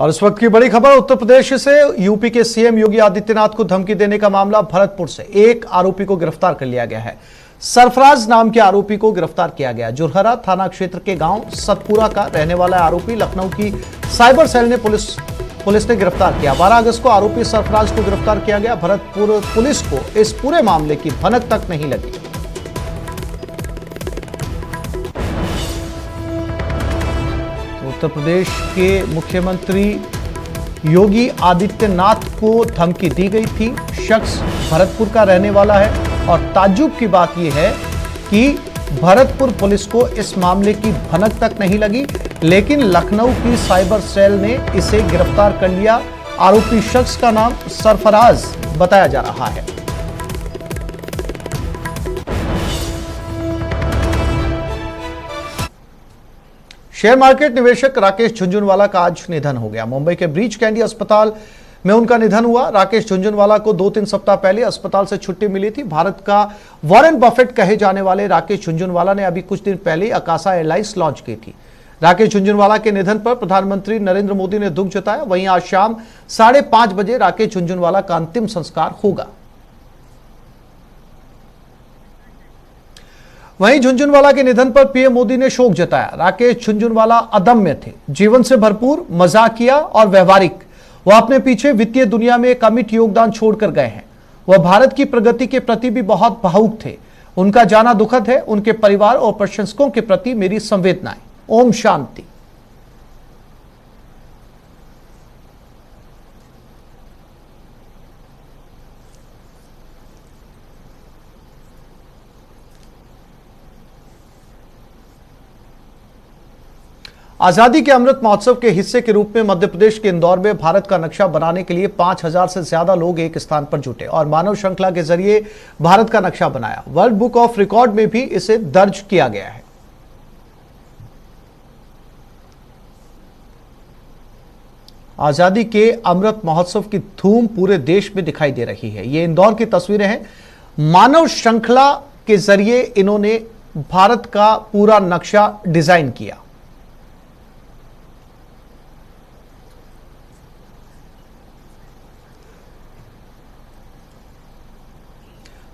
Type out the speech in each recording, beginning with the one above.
और इस वक्त की बड़ी खबर उत्तर प्रदेश से। यूपी के सीएम योगी आदित्यनाथ को धमकी देने का मामला। भरतपुर से एक आरोपी को गिरफ्तार कर लिया गया है। सरफराज नाम के आरोपी को गिरफ्तार किया गया। जुरहरा थाना क्षेत्र के गांव सतपुरा का रहने वाला आरोपी लखनऊ की साइबर सेल ने पुलिस ने गिरफ्तार किया। 12 अगस्त को आरोपी सरफराज को गिरफ्तार किया गया। भरतपुर पुलिस को इस पूरे मामले की भनक तक नहीं लगी। उत्तर प्रदेश के मुख्यमंत्री योगी आदित्यनाथ को धमकी दी गई थी। शख्स भरतपुर का रहने वाला है और ताज्जुब की बात यह है कि भरतपुर पुलिस को इस मामले की भनक तक नहीं लगी, लेकिन लखनऊ की साइबर सेल ने इसे गिरफ्तार कर लिया। आरोपी शख्स का नाम सरफराज बताया जा रहा है। शेयर मार्केट निवेशक राकेश झुनझुनवाला का आज निधन हो गया। मुंबई के ब्रीच कैंडी अस्पताल में उनका निधन हुआ। राकेश झुनझुनवाला को 2-3 सप्ताह पहले अस्पताल से छुट्टी मिली थी। भारत का वॉरेन बफेट कहे जाने वाले राकेश झुनझुनवाला ने अभी कुछ दिन पहले आकाशा एयरलाइंस लॉन्च की थी। राकेश झुनझुनवाला के निधन पर प्रधानमंत्री नरेंद्र मोदी ने दुख जताया। वहीं आज शाम 5:30 बजे राकेश झुनझुनवाला का अंतिम संस्कार होगा। वहीं झुनझुनवाला के निधन पर पीएम मोदी ने शोक जताया। राकेश झुनझुनवाला अदम्य थे, जीवन से भरपूर, मजाकिया और व्यवहारिक। वह अपने पीछे वित्तीय दुनिया में एक अमिट योगदान छोड़कर गए हैं। वह भारत की प्रगति के प्रति भी बहुत भावुक थे। उनका जाना दुखद है। उनके परिवार और प्रशंसकों के प्रति मेरी संवेदनाएं। ओम शांति। आजादी के अमृत महोत्सव के हिस्से के रूप में मध्य प्रदेश के इंदौर में भारत का नक्शा बनाने के लिए 5000 से ज्यादा लोग एक स्थान पर जुटे और मानव श्रृंखला के जरिए भारत का नक्शा बनाया। वर्ल्ड बुक ऑफ रिकॉर्ड में भी इसे दर्ज किया गया है। आजादी के अमृत महोत्सव की धूम पूरे देश में दिखाई दे रही है। ये इंदौर की तस्वीरें हैं। मानव श्रृंखला के जरिए इन्होंने भारत का पूरा नक्शा डिजाइन किया।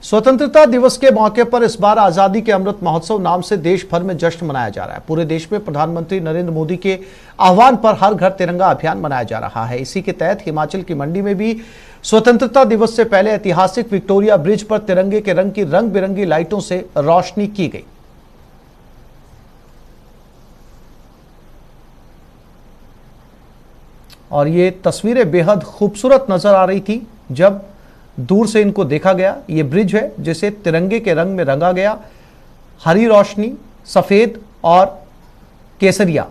स्वतंत्रता दिवस के मौके पर इस बार आजादी के अमृत महोत्सव नाम से देश भर में जश्न मनाया जा रहा है। पूरे देश में प्रधानमंत्री नरेंद्र मोदी के आह्वान पर हर घर तिरंगा अभियान मनाया जा रहा है। इसी के तहत हिमाचल की मंडी में भी स्वतंत्रता दिवस से पहले ऐतिहासिक विक्टोरिया ब्रिज पर तिरंगे के रंग की रंग बिरंगी लाइटों से रोशनी की गई। और ये तस्वीरें बेहद खूबसूरत नजर आ रही थी जब दूर से इनको देखा गया। ये ब्रिज है जिसे तिरंगे के रंग में रंगा गया। हरी रोशनी, सफेद और केसरिया।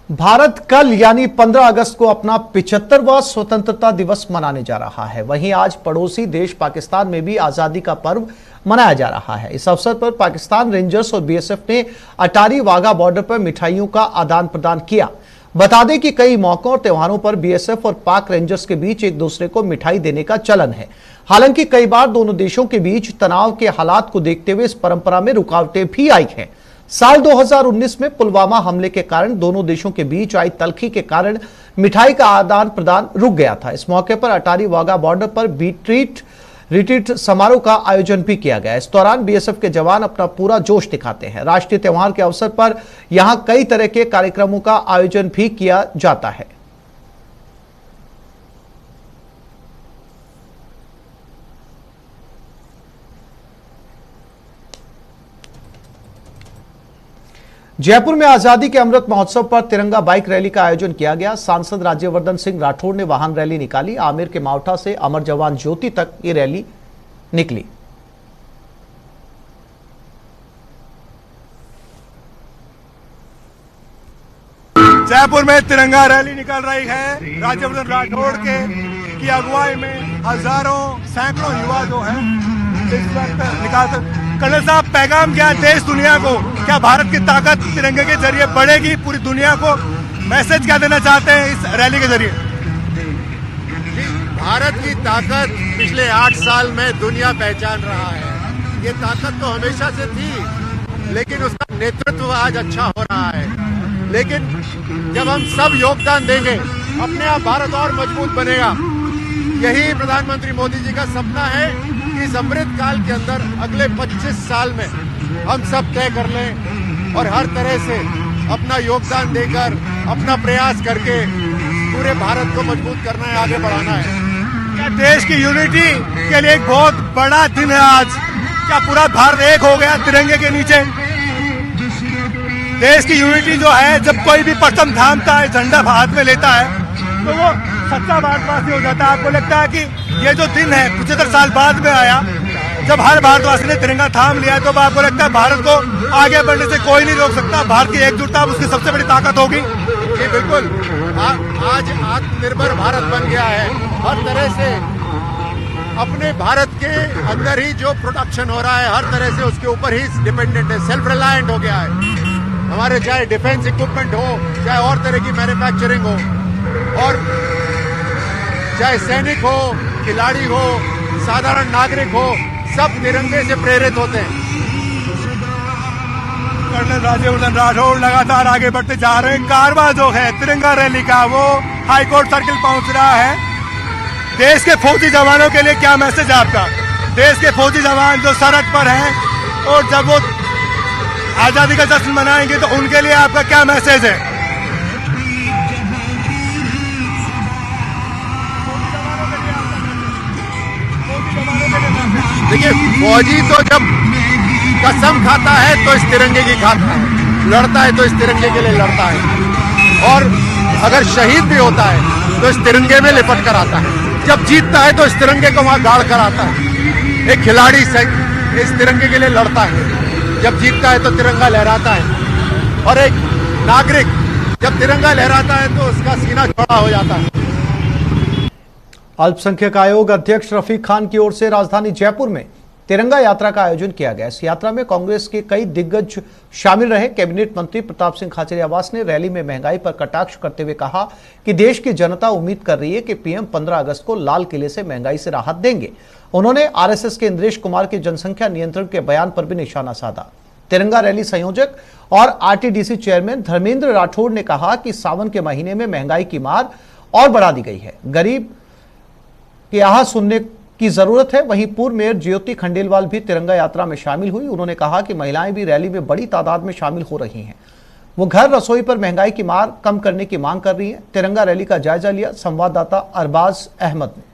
भारत कल यानी 15 अगस्त को अपना 75वां स्वतंत्रता दिवस मनाने जा रहा है। वहीं आज पड़ोसी देश पाकिस्तान में भी आजादी का पर्व मनाया जा रहा है। इस अवसर पर पाकिस्तान रेंजर्स और बीएसएफ ने अटारी वाघा बॉर्डर पर मिठाइयों का आदान प्रदान किया। बता दें कि कई मौकों और त्योहारों पर बीएसएफ और पाक रेंजर्स के बीच एक दूसरे को मिठाई देने का चलन है। हालांकि कई बार दोनों देशों के बीच तनाव के हालात को देखते हुए इस परंपरा में रुकावटें भी आई हैं। साल 2019 में पुलवामा हमले के कारण दोनों देशों के बीच आई तल्खी के कारण मिठाई का आदान प्रदान रुक गया था। इस मौके पर अटारी वाघा बॉर्डर पर रिट्रीट समारोह का आयोजन भी किया गया। इस दौरान बीएसएफ के जवान अपना पूरा जोश दिखाते हैं। राष्ट्रीय त्योहार के अवसर पर यहां कई तरह के कार्यक्रमों का आयोजन भी किया जाता है। जयपुर में आजादी के अमृत महोत्सव पर तिरंगा बाइक रैली का आयोजन किया गया। सांसद राज्यवर्धन सिंह राठौड़ ने वाहन रैली निकाली। आमेर के मावठा से अमर जवान ज्योति तक ये रैली निकली। जयपुर में तिरंगा रैली निकल रही है। राज्यवर्धन राठौड़ की अगुवाई में हजारों सैकड़ों युवा जो हैं इस वक्त निकाल। कर्नल साहब, पैगाम क्या देश दुनिया को? क्या भारत की ताकत तिरंगे के जरिए बढ़ेगी? पूरी दुनिया को मैसेज क्या देना चाहते हैं इस रैली के जरिए? भारत की ताकत पिछले 8 साल में दुनिया पहचान रहा है। ये ताकत तो हमेशा से थी, लेकिन उसका नेतृत्व आज अच्छा हो रहा है। लेकिन जब हम सब योगदान देंगे, अपने आप भारत और मजबूत बनेगा। यही प्रधानमंत्री मोदी जी का सपना है कि इस अमृत काल के अंदर अगले 25 साल में हम सब तय कर लें और हर तरह से अपना योगदान देकर, अपना प्रयास करके पूरे भारत को मजबूत करना है, आगे बढ़ाना है। क्या देश की यूनिटी के लिए एक बहुत बड़ा दिन है आज? क्या पूरा भारत एक हो गया तिरंगे के नीचे? देश की यूनिटी जो है, जब कोई भी परचम थामता है, झंडा हाथ में लेता है, तो वो सच्चा भारतवासी हो जाता है। आपको लगता है कि ये जो दिन है 75 साल बाद में आया, जब हर भारतवासी ने तिरंगा थाम लिया, तो आपको लगता है भारत को आगे बढ़ने से कोई नहीं रोक सकता? भारत की एकजुटता उसकी सबसे बड़ी ताकत होगी। जी बिल्कुल, आज आत्मनिर्भर भारत बन गया है। हर तरह से अपने भारत के अंदर ही जो प्रोडक्शन हो रहा है, हर तरह से उसके ऊपर ही डिपेंडेंट है, सेल्फ रिलायंट हो गया है। हमारे चाहे डिफेंस इक्विपमेंट हो, चाहे और तरह की मैन्युफैक्चरिंग हो, और चाहे सैनिक हो, खिलाड़ी हो, साधारण नागरिक हो, सब तिरंगे से प्रेरित होते हैं। कर्नल राज्यवर्धन राठौड़ लगातार आगे बढ़ते जा रहे हैं। कारवां जो है तिरंगा रैली का, वो हाईकोर्ट सर्किल पहुंच रहा है। देश के फौजी जवानों के लिए क्या मैसेज है आपका? देश के फौजी जवान जो सरहद पर हैं, और जब वो आजादी का जश्न मनाएंगे, तो उनके लिए आपका क्या मैसेज है? देखिए, फौजी तो जब कसम खाता है तो इस तिरंगे की खाता है, लड़ता है तो इस तिरंगे के लिए लड़ता है, और अगर शहीद भी होता है तो इस तिरंगे में लिपट कर आता है। जब जीतता है तो इस तिरंगे को वहां गाड़ कर आता है। एक खिलाड़ी इस तिरंगे के लिए लड़ता है, जब जीतता है तो तिरंगा लहराता है, और एक नागरिक जब तिरंगा लहराता है तो उसका सीना चौड़ा हो जाता है। अल्पसंख्यक आयोग अध्यक्ष रफीक खान की ओर से राजधानी जयपुर में तिरंगा यात्रा का आयोजन किया गया। इस यात्रा में कांग्रेस के कई दिग्गज शामिल रहे। कैबिनेट मंत्री प्रताप सिंह खाचरियावास ने रैली में महंगाई पर कटाक्ष करते हुए कहा कि देश की जनता उम्मीद कर रही है कि पीएम 15 अगस्त को लाल किले से महंगाई से राहत देंगे। उन्होंने आरएसएस के इंद्रेश कुमार के जनसंख्या नियंत्रण के बयान पर भी निशाना साधा। तिरंगा रैली संयोजक और आरटीडीसी चेयरमैन धर्मेंद्र राठौड़ ने कहा कि सावन के महीने में महंगाई की मार और बढ़ा दी गई है, गरीब के आह सुनने की जरूरत है। वहीं पूर्व मेयर ज्योति खंडेलवाल भी तिरंगा यात्रा में शामिल हुई। उन्होंने कहा कि महिलाएं भी रैली में बड़ी तादाद में शामिल हो रही हैं। वो घर रसोई पर महंगाई की मार कम करने की मांग कर रही हैं। तिरंगा रैली का जायजा लिया संवाददाता अरबाज अहमद ने।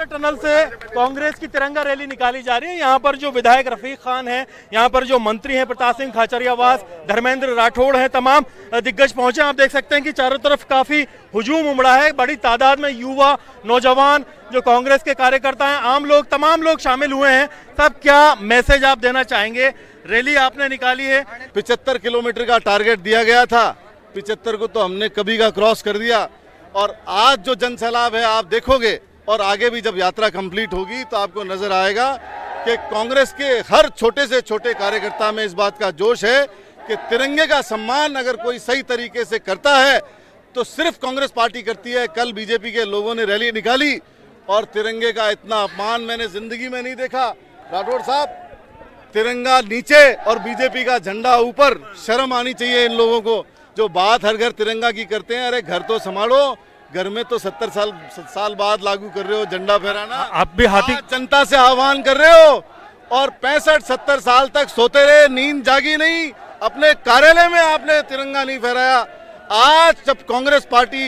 टनल से कांग्रेस की तिरंगा रैली निकाली जा रही है। यहाँ पर जो विधायक रफीक खान हैं, यहाँ पर जो मंत्री हैं प्रताप सिंह खाचरियावास, धर्मेंद्र राठौड़ हैं, तमाम दिग्गज पहुंचे। आप देख सकते हैं कि चारों तरफ काफी हुजूम उमड़ा है। बड़ी तादाद में युवा, नौजवान, जो कांग्रेस के कार्यकर्ता हैं, आम लोग, तमाम लोग शामिल हुए हैं। तब क्या मैसेज आप देना चाहेंगे? रैली आपने निकाली है, 75 किलोमीटर का टारगेट दिया गया था, 75 को तो हमने कभी का क्रॉस कर दिया। और आज जो जन सैलाब है आप देखोगे, और आगे भी जब यात्रा कंप्लीट होगी तो आपको नजर आएगा कि कांग्रेस के हर छोटे से छोटे कार्यकर्ता में इस बात का जोश है कि तिरंगे का सम्मान अगर कोई सही तरीके से करता है तो सिर्फ कांग्रेस पार्टी करती है। कल बीजेपी के लोगों ने रैली निकाली और तिरंगे का इतना अपमान मैंने जिंदगी में नहीं देखा। राठौड़ साहब, तिरंगा नीचे और बीजेपी का झंडा ऊपर, शर्म आनी चाहिए इन लोगों को जो बात हर घर तिरंगा की करते हैं। अरे घर तो संभालो, घर में तो 70 साल बाद लागू कर रहे हो झंडा फहराना। आप भी हाथी जनता से आह्वान कर रहे हो, और 65-70 साल तक सोते रहे, नींद जागी नहीं, अपने कार्यालय में आपने तिरंगा नहीं फहराया। आज जब कांग्रेस पार्टी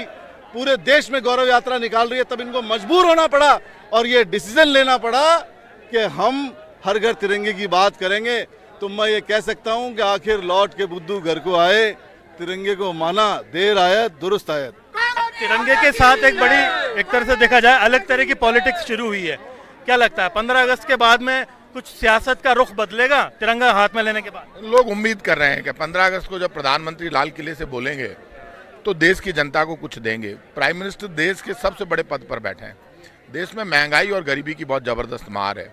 पूरे देश में गौरव यात्रा निकाल रही है, तब इनको मजबूर होना पड़ा और ये डिसीजन लेना पड़ा कि हम हर घर तिरंगे की बात करेंगे। तो मैं ये कह सकता हूं कि आखिर लौट के बुद्धू घर को आए, तिरंगे को माना, देर आयत दुरुस्त आयत। तिरंगे के साथ एक बड़ी, एक तरह से देखा जाए, अलग तरह की पॉलिटिक्स शुरू हुई है। क्या लगता है 15 अगस्त के बाद में कुछ सियासत का रुख बदलेगा तिरंगा हाथ में लेने के बाद? लोग उम्मीद कर रहे हैं कि 15 अगस्त को जब प्रधानमंत्री लाल किले से बोलेंगे तो देश की जनता को कुछ देंगे। प्राइम मिनिस्टर देश के सबसे बड़े पद पर बैठे हैं। देश में महंगाई और गरीबी की बहुत ज़बरदस्त मार है।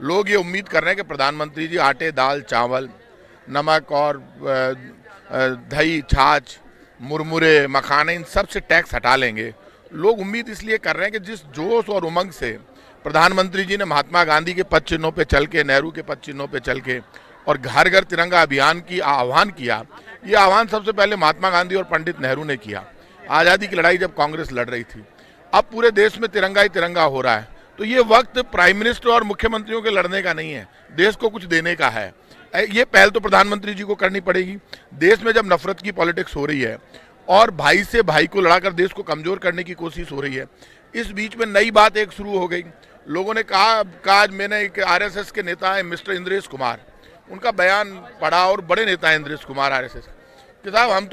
लोग ये उम्मीद कर रहे हैं कि प्रधानमंत्री जी आटे, दाल, चावल, नमक और दही, छाछ, मुरमुरे, मखाने, इन सब से टैक्स हटा लेंगे। लोग उम्मीद इसलिए कर रहे हैं कि जिस जोश और उमंग से प्रधानमंत्री जी ने महात्मा गांधी के पद चिन्हों पे चल के, नेहरू के पद चिन्हों पे चल के और घर घर तिरंगा अभियान की आह्वान किया। ये आह्वान सबसे पहले महात्मा गांधी और पंडित नेहरू ने किया आज़ादी की लड़ाई जब कांग्रेस लड़ रही थी। अब पूरे देश में तिरंगा ही तिरंगा हो रहा है। तो ये वक्त प्राइम मिनिस्टर और मुख्यमंत्रियों के लड़ने का नहीं है, देश को कुछ देने का है। ये पहल तो प्रधानमंत्री जी को करनी पड़ेगी। देश में जब नफरत की पॉलिटिक्स हो रही है और भाई से भाई को लड़ाकर देश को कमजोर करने की कोशिश हो रही है, इस बीच में नई बात एक शुरू हो गई। लोगों ने कहा आज मैंने एक आरएसएस के नेता है मिस्टर इंद्रेश कुमार, उनका बयान पढ़ा और बड़े नेता है इंद्रेश कुमार आरएसएस कि साहब हम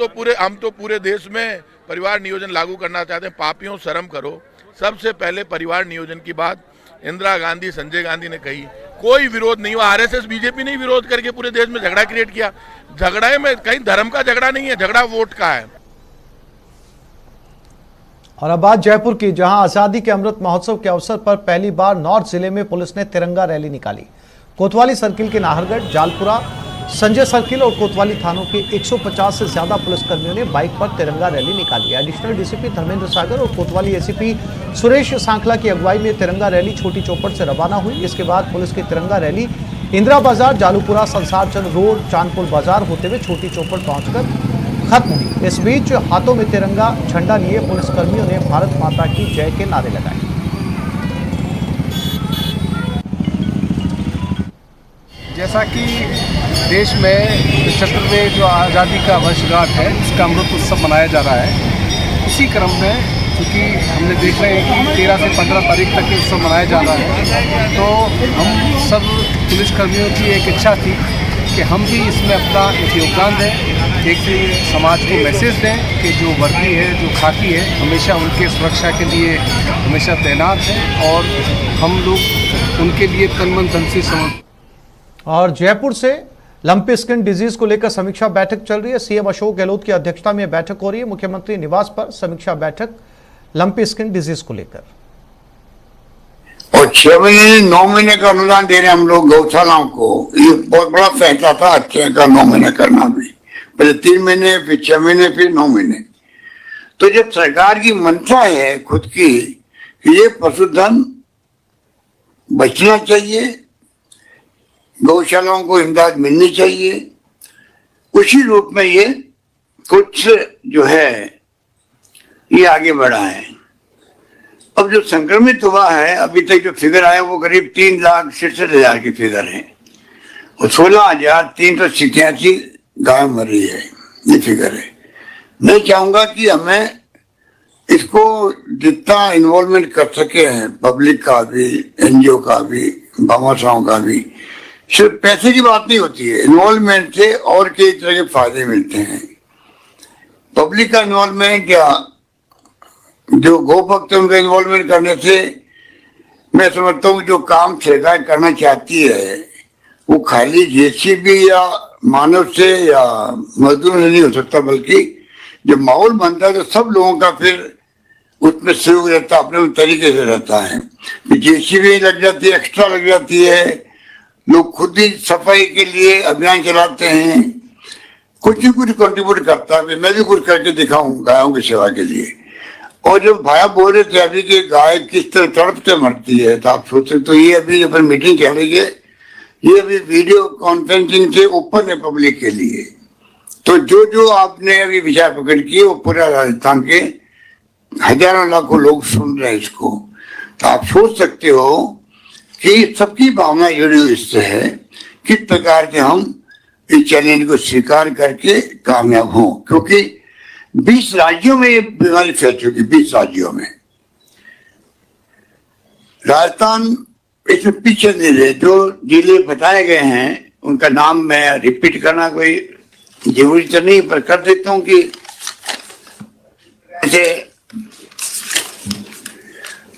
तो पूरे देश में परिवार नियोजन लागू करना चाहते हैं। पापियों शर्म करो, सबसे पहले परिवार नियोजन की बात इंदिरा गांधी, संजय गांधी ने कही, कोई विरोध नहीं हुआ। आरएसएस बीजेपी ने विरोध करके पूरे देश में झगड़ा क्रिएट किया। झगड़े में कहीं धर्म का झगड़ा नहीं है, झगड़ा वोट का है। और अब बात जयपुर की, जहां आजादी के अमृत महोत्सव के अवसर पर पहली बार नॉर्थ जिले में पुलिस ने तिरंगा रैली निकाली। कोतवाली सर्किल के नाहरगढ़, जालपुरा, संजय सर्किल और कोतवाली थानों के 150 से ज्यादा पुलिसकर्मियों ने बाइक पर तिरंगा रैली निकाली। एडिशनल डीसीपी धर्मेंद्र सागर और कोतवाली एसीपी सुरेश सांखला की अगुवाई में तिरंगा रैली छोटी चौपड़ से रवाना हुई। इसके बाद पुलिस की तिरंगा रैली इंदिरा बाजार, जालूपुरा, संसार चंद रोड, चांदपुर बाजार होते हुए छोटी चौपड़ पहुंचकर खत्म हुई। इस बीच हाथों में तिरंगा झंडा लिए पुलिसकर्मियों ने भारत माता की जय के नारे लगाए। जैसा कि देश में 75वें जो आज़ादी का वर्षगांठ है, इसका अमृत उत्सव मनाया जा रहा है। इसी क्रम में क्योंकि हमने देख रहे हैं कि 13 से 15 तारीख तक ये उत्सव मनाया जा रहा है, तो हम सब पुलिसकर्मियों की एक इच्छा थी कि हम भी इसमें अपना एक योगदान दें, एक समाज को मैसेज दें कि जो वर्दी है, जो खाकी है, हमेशा उनके सुरक्षा के लिए हमेशा तैनात है और हम लोग उनके लिए तन मन धन से समर्पित। और जयपुर से लंपी स्किन डिजीज को लेकर समीक्षा बैठक चल रही है। सीएम अशोक गहलोत की अध्यक्षता में बैठक हो रही है। मुख्यमंत्री निवास पर समीक्षा बैठक लंपी स्किन डिजीज को लेकर। और 6 महीने 9 महीने का अनुदान दे रहे हैं हम लोग गौशालाओं को। ये बहुत बड़ा फैसला था अच्छे का 9 महीने करना भी, पहले 3 महीने, फिर 6 महीने, फिर 9 महीने। तो जब सरकार की मंशा है खुद की, ये पशुधन बचना चाहिए, गौशालाओं को इमदाद मिलनी चाहिए, उसी रूप में ये कुछ जो है ये आगे बढ़ा है। अब जो संक्रमित हुआ है, अभी तक जो फिगर आया वो करीब 3,67,000 की फिगर है और 16,387 गाय मरी है, ये फिगर है। मैं चाहूंगा कि हमें इसको जितना इन्वॉल्वमेंट कर सके हैं, पब्लिक का भी, एनजीओ का भी, भामाशाहों का भी, सिर्फ पैसे की बात नहीं होती है, इन्वॉल्वमेंट से और कई तरह के फायदे मिलते हैं। पब्लिक का इन्वॉल्वमेंट या जो गौ भक्तों का इन्वॉल्वमेंट करने से मैं समझता हूँ जो काम सरकार करना चाहती है वो खाली जेसीबी या मानव से या मजदूर नहीं हो सकता, बल्कि जब माहौल बनता है तो सब लोगों का फिर उसमें सहयोग रहता है, अपने तरीके से रहता है। जेसीबी लग जाती है, एक्स्ट्रा लग जाती है, लोग खुद ही सफाई के लिए अभियान चलाते हैं, कुछ ही कुछ कंट्रीब्यूट करता है। मैं भी कुछ करके दिखाऊं गायों की सेवा के लिए। और जब भाया बोल रहे थे अभी कि गाय किस तरह तड़प से मरती है, तो आप सोच सकते, तो ये अभी जब मीटिंग चल रही है, ये अभी वीडियो कॉन्फ्रेंसिंग से ओपन है पब्लिक के लिए। तो जो जो आपने अभी विचार पकड़ किए वो पूरा राजस्थान के हजारों लाखों लोग सुन रहे हैं इसको। तो आप सोच सकते हो कि सबकी भावना जुड़ी हुई इससे है, किस प्रकार से हम इस चैलेंज को स्वीकार करके कामयाब हों, क्योंकि 20 राज्यों में ये बीमारी फैल चुकी, 20 राज्यों में। राजस्थान इसमें पीछे नहीं रहे। जो जिले बताए गए हैं उनका नाम मैं रिपीट करना कोई जरूरी तो नहीं, पर कर देता हूँ कि जैसे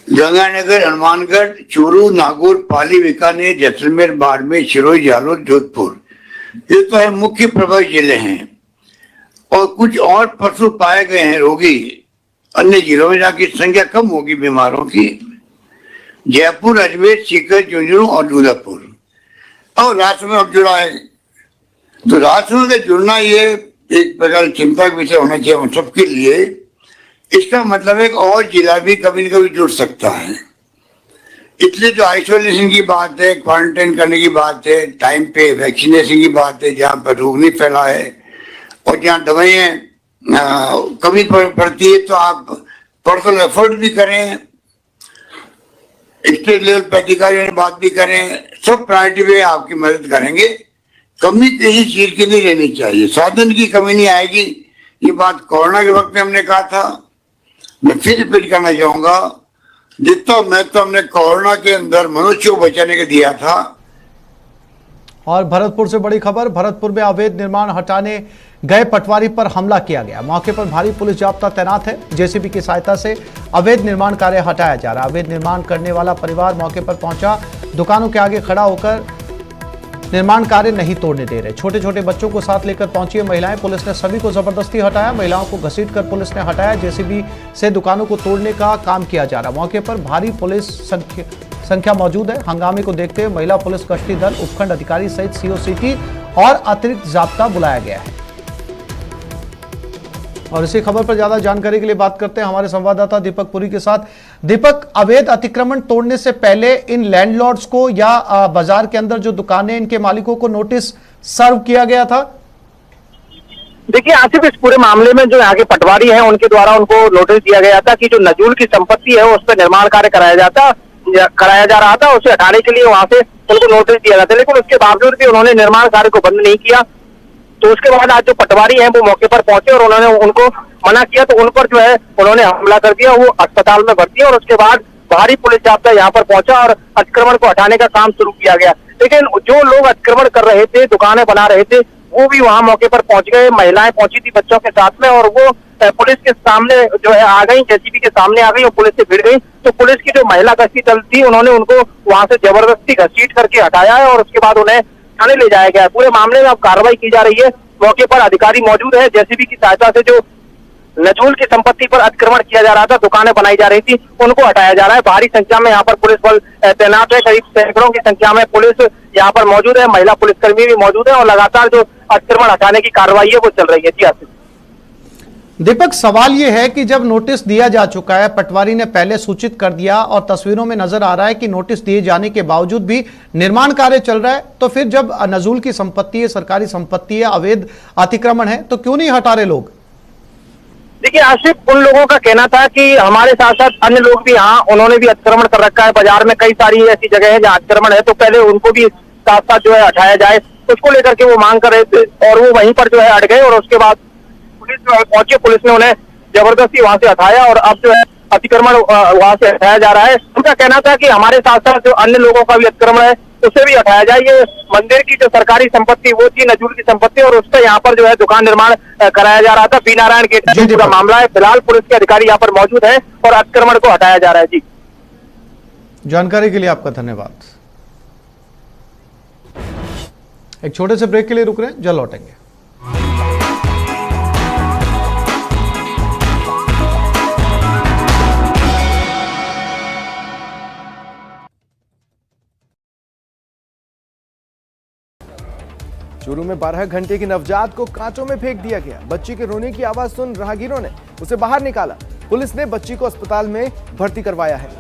गंगानगर, हनुमानगढ़, चूरू, नागौर, पाली, बीकानेर, जैसलमेर, बाड़मेर, सिरोही, जालोर, जोधपुर, ये तो है मुख्य प्रभावित जिले हैं। और कुछ और पशु पाए गए हैं रोगी अन्य जिलों में, जहाँ की संख्या कम होगी बीमारों की, जयपुर, अजमेर, सीकर, झुंझुनू और दूधपुर। और राष्ट्र में अब जुड़ा है, तो राष्ट्र में जुड़ना ये एक प्रकार चिंता का विषय होना चाहिए हम सबके लिए। इसका मतलब एक और जिला भी कभी न कभी जुड़ सकता है। इसलिए जो आइसोलेशन की बात है, क्वारंटाइन करने की बात है, टाइम पे वैक्सीनेशन की बात है, जहाँ पर रोग नहीं फैला है और जहाँ दवाइयाँ कमी पड़ती है, तो आप पर्सनल एफर्ट भी करें, स्टेट लेवल पे अधिकारियों से बात भी करें, सब प्रायोरिटी पे आपकी मदद करेंगे। कमी किसी चीज की नहीं रहनी चाहिए, साधन की कमी नहीं आएगी। ये बात कोरोना के वक्त में हमने कहा था, मैं फिर रिपीट करना चाहूंगा, जितना महत्व हमने कोरोना के अंदर मनुष्य को बचाने के दिया था। और भरतपुर से बड़ी खबर, भरतपुर में अवैध निर्माण हटाने गए पटवारी पर हमला किया गया। मौके पर भारी पुलिस जाब्ता तैनात है। जेसीबी की सहायता से अवैध निर्माण कार्य हटाया जा रहा है। अवैध निर्माण करने वाला परिवार मौके पर पहुंचा, दुकानों के आगे खड़ा होकर निर्माण कार्य नहीं तोड़ने दे रहे। छोटे छोटे बच्चों को साथ लेकर पहुंची महिलाएं, पुलिस ने सभी को जबरदस्ती हटाया। महिलाओं को घसीटकर पुलिस ने हटाया। जेसीबी से दुकानों को तोड़ने का काम किया जा रहा है। मौके पर भारी पुलिस संख्या मौजूद है। हंगामे को देखते हुए महिला पुलिस गश्ती दल, उपखंड अधिकारी सहित सीओ सिटी और अतिरिक्त जाब्ता बुलाया गया है। और इसी खबर पर ज्यादा जानकारी के लिए बात करते हैं हमारे संवाददाता दीपक पुरी के साथ। दीपक, अवैध अतिक्रमण तोड़ने से पहले इन लैंडलॉर्ड्स को या बाजार के अंदर जो दुकानें, इनके मालिकों को नोटिस सर्व किया गया था? देखिए आसिफ, इस पूरे मामले में जो यहाँ के पटवारी हैं उनके द्वारा उनको नोटिस दिया गया था कि जो नजूल की संपत्ति है उस पर निर्माण कार्य कराया जा रहा था, उसे हटाने के लिए वहां से उनको नोटिस दिया गया था। लेकिन उसके बावजूद भी उन्होंने निर्माण कार्य को बंद नहीं किया। तो उसके बाद आज जो पटवारी हैं वो मौके पर पहुंचे और उन्होंने उनको मना किया, तो उन पर जो है उन्होंने हमला कर दिया। वो अस्पताल में भर्ती है और उसके बाद भारी पुलिस जाब्ता यहाँ पर पहुंचा और अतिक्रमण को हटाने का काम शुरू किया गया। लेकिन जो लोग अतिक्रमण कर रहे थे, दुकानें बना रहे थे, वो भी वहां मौके पर पहुंच गए। महिलाएं पहुंची थी बच्चों के साथ में और वो पुलिस के सामने जो है आ गई, जेसीबी के सामने आ गई और पुलिस से भिड़ गई। तो पुलिस की जो महिला गश्ती दल थी उन्होंने उनको वहां से जबरदस्ती घसीट करके हटाया है और उसके बाद उन्हें थाने ले जाया गया। पूरे मामले में अब कार्रवाई की जा रही है। मौके पर अधिकारी मौजूद है। जेसीबी की सहायता से जो नजूल की संपत्ति पर अतिक्रमण किया जा रहा था, दुकानें बनाई जा रही थी, उनको हटाया जा रहा है। भारी संख्या में यहाँ पर पुलिस बल तैनात है। करीब सैकड़ों की संख्या में पुलिस यहाँ पर मौजूद है। महिला पुलिसकर्मी भी मौजूद है और लगातार जो अतिक्रमण हटाने की कार्रवाई है वो चल रही है। जी आसिफ। दीपक, सवाल यह है कि जब नोटिस दिया जा चुका है, पटवारी ने पहले सूचित कर दिया और तस्वीरों में नजर आ रहा है कि नोटिस दिए जाने के बावजूद भी निर्माण कार्य चल रहा है, तो फिर जब नजूल की संपत्ति है, सरकारी संपत्ति है, अवैध अतिक्रमण है, तो क्यों नहीं हटा रहे लोग? देखिए आसिफ, उन लोगों का कहना था कि हमारे साथ साथ अन्य लोग भी यहाँ उन्होंने भी अतिक्रमण कर रखा है। बाजार में कई सारी ऐसी जगह है जहाँ अतिक्रमण है, तो पहले उनको भी साथ साथ जो है हटाया जाए, उसको लेकर के वो मांग कर रहे थे और वो वहीं पर जो है अट गए और उसके बाद पुलिस पहुंची। पुलिस ने उन्हें जबरदस्ती वहां से हटाया और अब जो है अतिक्रमण वहां से हटाया जा रहा है। उनका कहना था कि हमारे साथ साथ जो अन्य लोगों का भी अतिक्रमण है उसे भी हटाया जाए। ये मंदिर की जो सरकारी संपत्ति वो थी नजूल की संपत्ति और उस पर यहाँ पर जो है दुकान निर्माण कराया जा रहा था। बी नारायण गेट का मामला है। फिलहाल पुलिस के अधिकारी यहाँ पर मौजूद है और अतिक्रमण को हटाया जा रहा है। जी, जानकारी के लिए आपका धन्यवाद। एक छोटे से ब्रेक के लिए रुक रहे हैं, जल्द लौटेंगे। चूरू में 12 घंटे की नवजात को कांटों में फेंक दिया गया। बच्ची के रोने की आवाज सुन राहगीरों ने उसे बाहर निकाला। पुलिस ने बच्ची को अस्पताल में भर्ती करवाया है।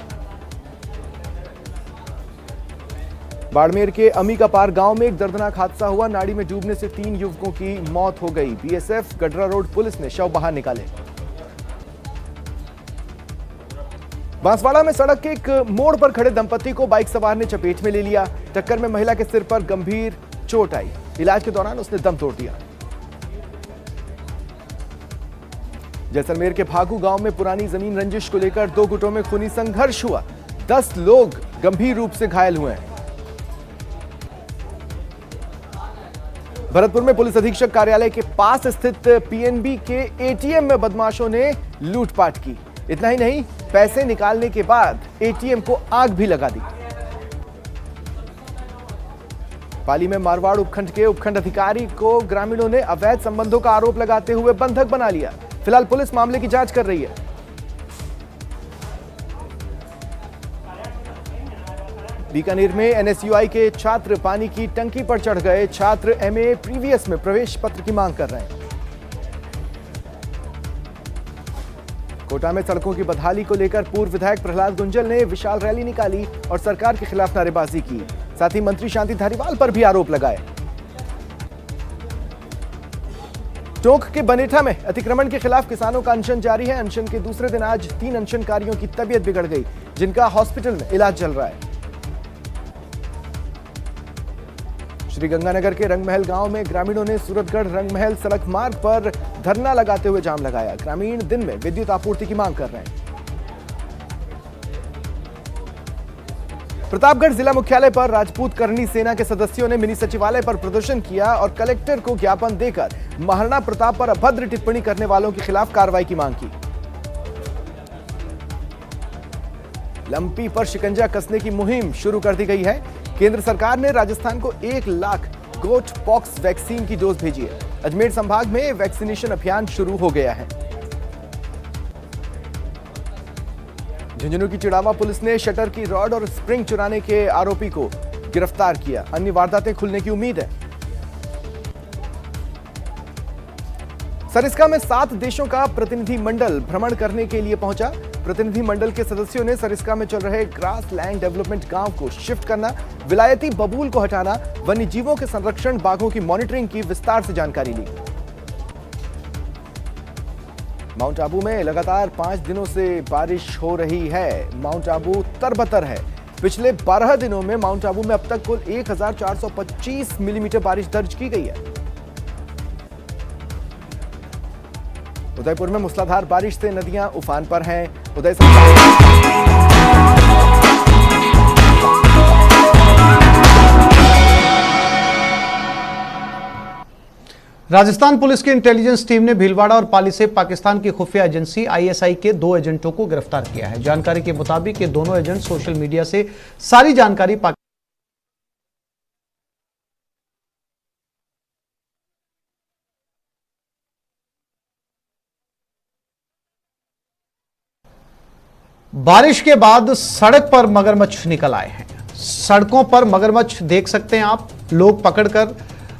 बाड़मेर के अमीकापार गांव में एक दर्दनाक हादसा हुआ। नाड़ी में डूबने से 3 युवकों की मौत हो गई। बीएसएफ, गडरा रोड पुलिस ने शव बाहर निकाले। बांसवाड़ा में सड़क के एक मोड़ पर खड़े दंपति को बाइक सवार ने चपेट में ले लिया। टक्कर में महिला के सिर पर गंभीर चोट आई। इलाज के दौरान उसने दम तोड़ दिया। जैसलमेर के भागू गांव में पुरानी जमीन रंजिश को लेकर 2 गुटों में खूनी संघर्ष हुआ। 10 लोग गंभीर रूप से घायल हुए हैं। भरतपुर में पुलिस अधीक्षक कार्यालय के पास स्थित पीएनबी के एटीएम में बदमाशों ने लूटपाट की। इतना ही नहीं, पैसे निकालने के बाद एटीएम को आग भी लगा दी। पाली में मारवाड़ उपखंड के उपखंड अधिकारी को ग्रामीणों ने अवैध संबंधों का आरोप लगाते हुए बंधक बना लिया। फिलहाल पुलिस मामले की जांच कर रही है। बीकानेर में एनएसयूआई के छात्र पानी की टंकी पर चढ़ गए। छात्र एमए प्रीवियस में प्रवेश पत्र की मांग कर रहे हैं। कोटा में सड़कों की बदहाली को लेकर पूर्व विधायक प्रहलाद गुंजल ने विशाल रैली निकाली और सरकार के खिलाफ नारेबाजी की। साथ ही मंत्री शांति धारीवाल पर भी आरोप लगाए। टोंक के बनेठा में अतिक्रमण के खिलाफ किसानों का अनशन जारी है। अनशन के दूसरे दिन आज 3 अनशनकारियों की तबीयत बिगड़ गई, जिनका हॉस्पिटल में इलाज चल रहा है। श्रीगंगानगर के रंगमहल गांव में ग्रामीणों ने सूरतगढ़ रंगमहल सड़क मार्ग पर धरना लगाते हुए जाम लगाया। ग्रामीण दिन में विद्युत आपूर्ति की मांग कर रहे हैं। प्रतापगढ़ जिला मुख्यालय पर राजपूत करनी सेना के सदस्यों ने मिनी सचिवालय पर प्रदर्शन किया और कलेक्टर को ज्ञापन देकर महाराणा प्रताप पर अभद्र टिप्पणी करने वालों के खिलाफ कार्रवाई की मांग की। लंपी पर शिकंजा कसने की मुहिम शुरू कर दी गई है। केंद्र सरकार ने राजस्थान को 1 लाख गोट पॉक्स वैक्सीन की डोज भेजी है। अजमेर संभाग में वैक्सीनेशन अभियान शुरू हो गया है। झुंझुनू की चिड़ावा पुलिस ने शटर की रॉड और स्प्रिंग चुराने के आरोपी को गिरफ्तार किया। अन्य वारदातें खुलने की उम्मीद है। सरिस्का में 7 देशों का प्रतिनिधि मंडल भ्रमण करने के लिए पहुंचा। प्रतिनिधि मंडल के सदस्यों ने सरिस्का में चल रहे ग्रास लैंड डेवलपमेंट गांव को शिफ्ट करना, विलायती बबूल को हटाना, वन्य जीवों के संरक्षण, बाघों की मॉनिटरिंग की विस्तार से जानकारी ली। माउंट आबू में लगातार 5 दिनों से बारिश हो रही है। माउंट आबू तरबतर है। पिछले 12 दिनों में माउंट आबू में अब तक कुल 1425 मिलीमीटर बारिश दर्ज की गई है। उदयपुर में मूसलाधार बारिश से नदियां उफान पर हैं। राजस्थान पुलिस की इंटेलिजेंस टीम ने भीलवाड़ा और पाली से पाकिस्तान की खुफिया एजेंसी आईएसआई के 2 एजेंटों को गिरफ्तार किया है। जानकारी के मुताबिक ये दोनों एजेंट सोशल मीडिया से सारी जानकारी बारिश के बाद सड़क पर मगरमच्छ निकल आए हैं। सड़कों पर मगरमच्छ देख सकते हैं आप। लोग पकड़कर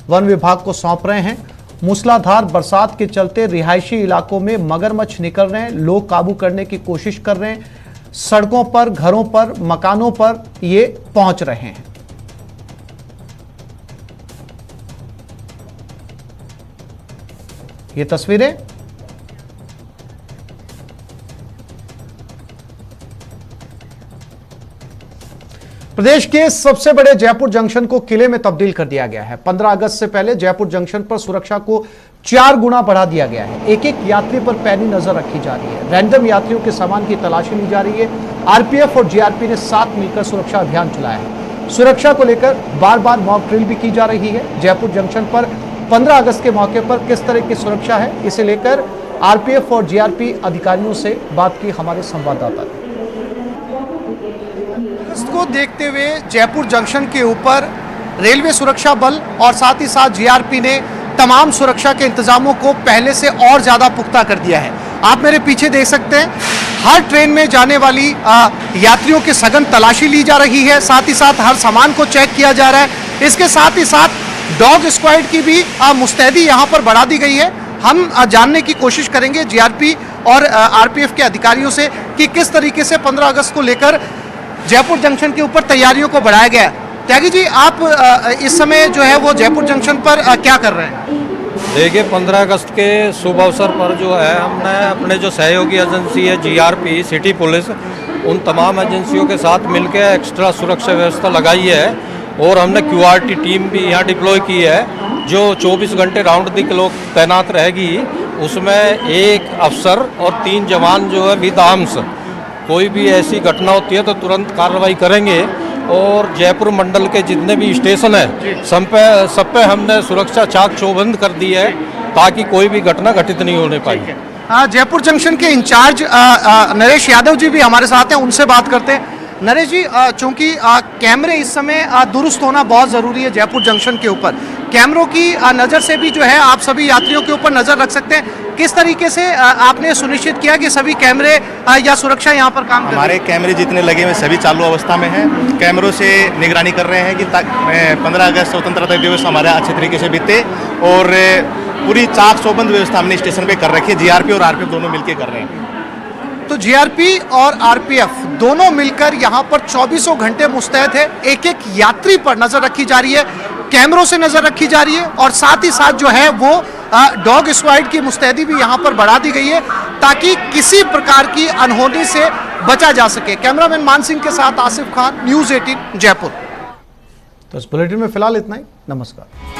वन विभाग को सौंप रहे हैं। मूसलाधार बरसात के चलते रिहायशी इलाकों में मगरमच्छ निकल रहे हैं। लोग काबू करने की कोशिश कर रहे हैं। सड़कों पर, घरों पर, मकानों पर ये पहुंच रहे हैं। ये तस्वीरें प्रदेश के सबसे बड़े जयपुर जंक्शन को किले में तब्दील कर दिया गया है। 15 अगस्त से पहले जयपुर जंक्शन पर सुरक्षा को 4 गुना बढ़ा दिया गया है। एक एक यात्री पर पैनी नजर रखी जा रही है। रैंडम यात्रियों के सामान की तलाशी ली जा रही है। आरपीएफ और जीआरपी ने साथ मिलकर सुरक्षा अभियान चलाया है। सुरक्षा को लेकर बार बार मॉक ड्रिल भी की जा रही है। जयपुर जंक्शन पर 15 अगस्त के मौके पर किस तरह की सुरक्षा है, इसे लेकर आरपीएफ और जीआरपी अधिकारियों से बात की हमारे संवाददाता ने। को देखते हुए जयपुर जंक्शन के ऊपर रेलवे सुरक्षा बल और साथ ही साथ जीआरपी ने तमाम सुरक्षा के इंतजामों को पहले से और ज्यादा पुख्ता कर दिया है। आप मेरे पीछे देख सकते हैं, हर ट्रेन में जाने वाली यात्रियों की सघन तलाशी ली जा रही है। साथ ही साथ हर सामान को चेक किया जा रहा है। इसके साथ ही साथ डॉग स्क्वाड की भी मुस्तैदी यहाँ पर बढ़ा दी गई है। हम जानने की कोशिश करेंगे जीआरपी और आरपीएफ के अधिकारियों से कि किस तरीके से 15 अगस्त को लेकर जयपुर जंक्शन के ऊपर तैयारियों को बढ़ाया गया। त्यागी जी, आप इस समय जो है वो जयपुर जंक्शन पर क्या कर रहे हैं? देखिए, 15 अगस्त के शुभ अवसर पर जो है हमने अपने जो सहयोगी एजेंसी है जीआरपी, सिटी पुलिस, उन तमाम एजेंसियों के साथ मिलकर एक्स्ट्रा सुरक्षा व्यवस्था लगाई है और हमने क्यूआरटी टीम भी यहाँ डिप्लॉय की है जो 24 घंटे राउंड द क्लॉक तैनात रहेगी। उसमें 1 अफसर और 3 जवान जो है विद आर्म्स, कोई भी ऐसी घटना होती है तो तुरंत कार्रवाई करेंगे। और जयपुर मंडल के जितने भी स्टेशन हैं सब पे हमने सुरक्षा चाक चौबंद कर दी है ताकि कोई भी घटना घटित नहीं होने पाई। जयपुर जंक्शन के इंचार्ज नरेश यादव जी भी हमारे साथ हैं, उनसे बात करते हैं। नरेश जी, चूंकि कैमरे इस समय दुरुस्त होना बहुत ज़रूरी है जयपुर जंक्शन के ऊपर, कैमरों की नज़र से भी जो है आप सभी यात्रियों के ऊपर नज़र रख सकते हैं। किस तरीके से आपने सुनिश्चित किया कि सभी कैमरे या सुरक्षा यहाँ पर काम कर रहे हैं? हमारे कैमरे जितने लगे हुए सभी चालू अवस्था में हैं। कैमरों से निगरानी कर रहे हैं कि 15 अगस्त स्वतंत्रता दिवस हमारा अच्छे तरीके से बीते और पूरी चाक चौबंद व्यवस्था हमने स्टेशन पे कर रखी है। जीआरपी और आरपीएफ दोनों मिलकर कर रहे हैं। तो जीआरपी और आरपीएफ दोनों मिलकर यहां पर 24 घंटे मुस्तैद है। एक एक यात्री पर नजर रखी जा रही है, कैमरों से नजर रखी जा रही है और साथ ही साथ जो है वो डॉग स्क्वाड की मुस्तैदी भी यहां पर बढ़ा दी गई है ताकि किसी प्रकार की अनहोनी से बचा जा सके। कैमरामैन मान सिंह के साथ आसिफ खान, न्यूज़ 18 जयपुर। तो इस बुलेटिन में फिलहाल इतना ही। नमस्कार।